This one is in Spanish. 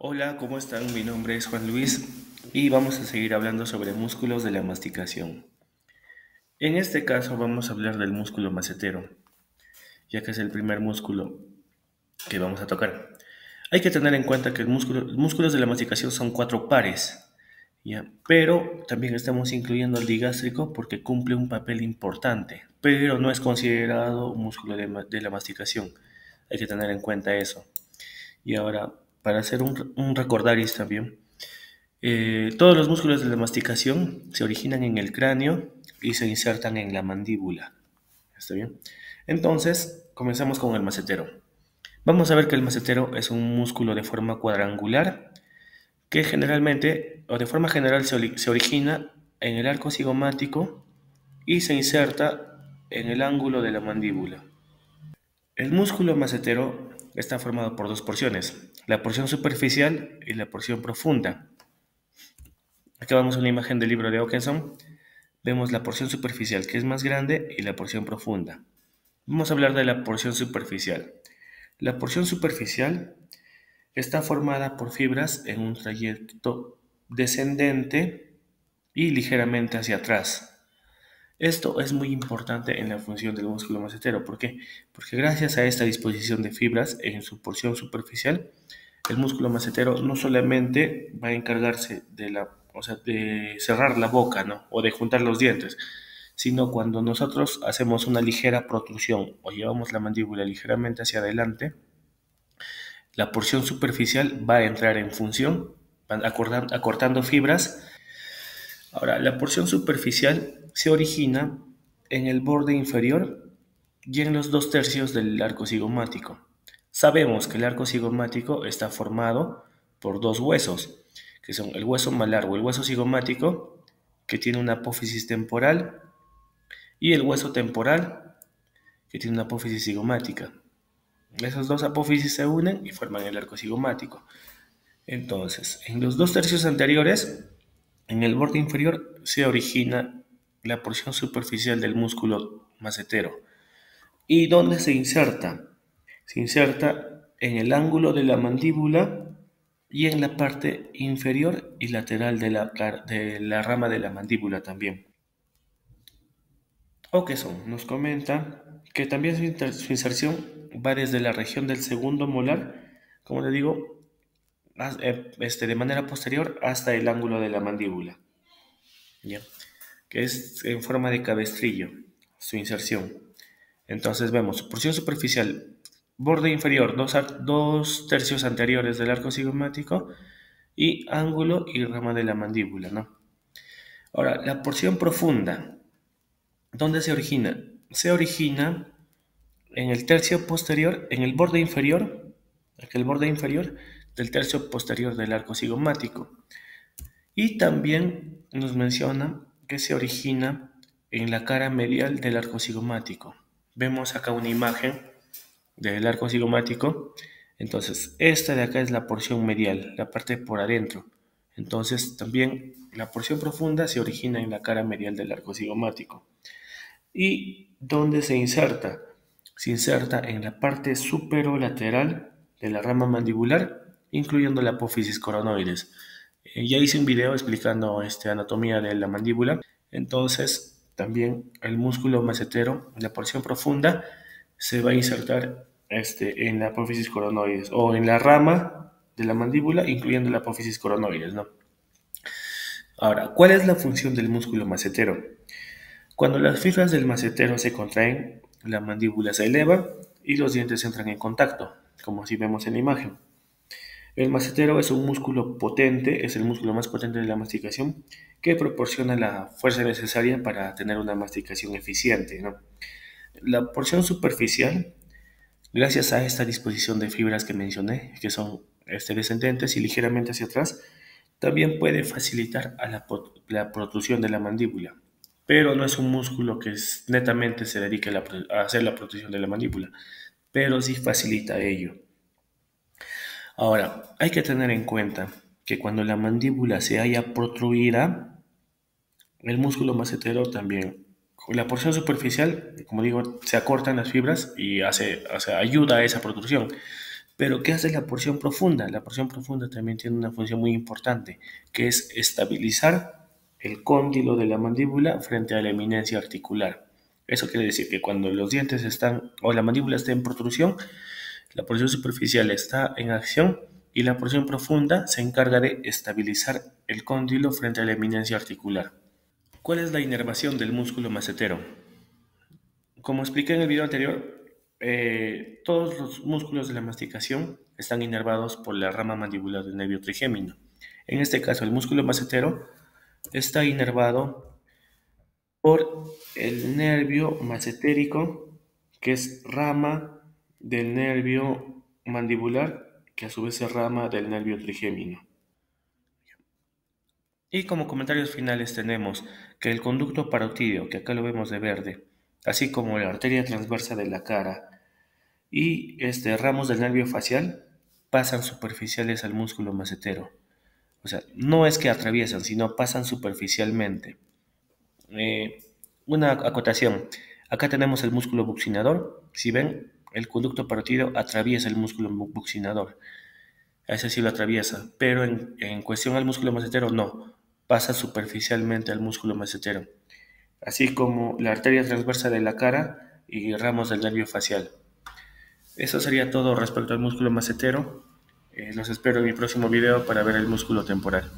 Hola, ¿cómo están? Mi nombre es Juan Luis y vamos a seguir hablando sobre músculos de la masticación. En este caso vamos a hablar del músculo macetero, ya que es el primer músculo que vamos a tocar. Hay que tener en cuenta que los músculos de la masticación son cuatro pares, ¿ya? Pero también estamos incluyendo el digástrico porque cumple un papel importante, pero no es considerado un músculo de la masticación. Hay que tener en cuenta eso. Y ahora, para hacer un recordaris también, todos los músculos de la masticación se originan en el cráneo y se insertan en la mandíbula. ¿Está bien? Entonces, comenzamos con el macetero. Vamos a ver que el macetero es un músculo de forma cuadrangular que generalmente, o de forma general, se origina en el arco cigomático y se inserta en el ángulo de la mandíbula. El músculo macetero está formado por dos porciones, la porción superficial y la porción profunda. Aquí vamos a una imagen del libro de Hawkinson. Vemos la porción superficial, que es más grande, y la porción profunda. Vamos a hablar de la porción superficial. La porción superficial está formada por fibras en un trayecto descendente y ligeramente hacia atrás. Esto es muy importante en la función del músculo macetero. ¿Por qué? Porque gracias a esta disposición de fibras en su porción superficial, el músculo macetero no solamente va a encargarse de cerrar la boca, ¿no? O de juntar los dientes, sino cuando nosotros hacemos una ligera protrusión o llevamos la mandíbula ligeramente hacia adelante, la porción superficial va a entrar en función, van acortando fibras. Ahora, la porción superficial se origina en el borde inferior y en los 2/3 del arco cigomático. Sabemos que el arco cigomático está formado por dos huesos, que son el hueso malar o el hueso cigomático, que tiene una apófisis temporal, y el hueso temporal, que tiene una apófisis cigomática. Esas dos apófisis se unen y forman el arco cigomático. Entonces, en los 2/3 anteriores, en el borde inferior, se origina la porción superficial del músculo macetero. ¿Y dónde se inserta? Se inserta en el ángulo de la mandíbula y en la parte inferior y lateral de la rama de la mandíbula también. Okeson nos comenta que también su inserción va desde la región del segundo molar, como le digo, de manera posterior hasta el ángulo de la mandíbula, ¿ya? Que es en forma de cabestrillo, su inserción. Entonces vemos porción superficial, borde inferior, 2/3 anteriores del arco cigomático y ángulo y rama de la mandíbula, ¿no? Ahora, la porción profunda, ¿dónde se origina? Se origina en el tercio posterior, en el borde inferior del tercio posterior del arco cigomático. Y también nos menciona que se origina en la cara medial del arco cigomático. Vemos acá una imagen del arco cigomático. Entonces, esta de acá es la porción medial, la parte por adentro. Entonces, también la porción profunda se origina en la cara medial del arco cigomático. ¿Y dónde se inserta? Se inserta en la parte superolateral de la rama mandibular, incluyendo la apófisis coronoides. Ya hice un video explicando anatomía de la mandíbula. Entonces, también el músculo macetero, la porción profunda, se va a insertar en la apófisis coronoides o en la rama de la mandíbula, incluyendo la apófisis coronoides, ¿no? Ahora, ¿cuál es la función del músculo macetero? Cuando las fibras del macetero se contraen, la mandíbula se eleva y los dientes entran en contacto, como así vemos en la imagen. El macetero es un músculo potente, es el músculo más potente de la masticación, que proporciona la fuerza necesaria para tener una masticación eficiente, ¿no? La porción superficial, gracias a esta disposición de fibras que mencioné, que son descendentes y ligeramente hacia atrás, también puede facilitar la protrusión de la mandíbula, pero no es un músculo que netamente se dedique a hacer la protrusión de la mandíbula, pero sí facilita ello. Ahora, hay que tener en cuenta que cuando la mandíbula se haya protruida, el músculo macetero también, con la porción superficial, como digo, se acortan las fibras y ayuda a esa protrusión. Pero ¿qué hace la porción profunda? La porción profunda también tiene una función muy importante, que es estabilizar el cóndilo de la mandíbula frente a la eminencia articular. Eso quiere decir que cuando los dientes están o la mandíbula está en protrusión, la porción superficial está en acción y la porción profunda se encarga de estabilizar el cóndilo frente a la eminencia articular. ¿Cuál es la inervación del músculo macetero? Como expliqué en el video anterior, todos los músculos de la masticación están inervados por la rama mandibular del nervio trigémino. En este caso, el músculo macetero está inervado por el nervio macetérico, que es rama del nervio mandibular, que a su vez es rama del nervio trigémino. Y como comentarios finales tenemos que el conducto parotídeo, que acá lo vemos de verde, así como la arteria transversa de la cara y ramos del nervio facial, pasan superficiales al músculo macetero. O sea, no es que atraviesan, sino pasan superficialmente. Una acotación. Acá tenemos el músculo buccinador. Si ven, el conducto parotídeo atraviesa el músculo buccinador. A ese sí lo atraviesa, pero en cuestión al músculo macetero no, pasa superficialmente al músculo macetero, así como la arteria transversa de la cara y ramos del nervio facial. Eso sería todo respecto al músculo macetero. Los espero en mi próximo video para ver el músculo temporal.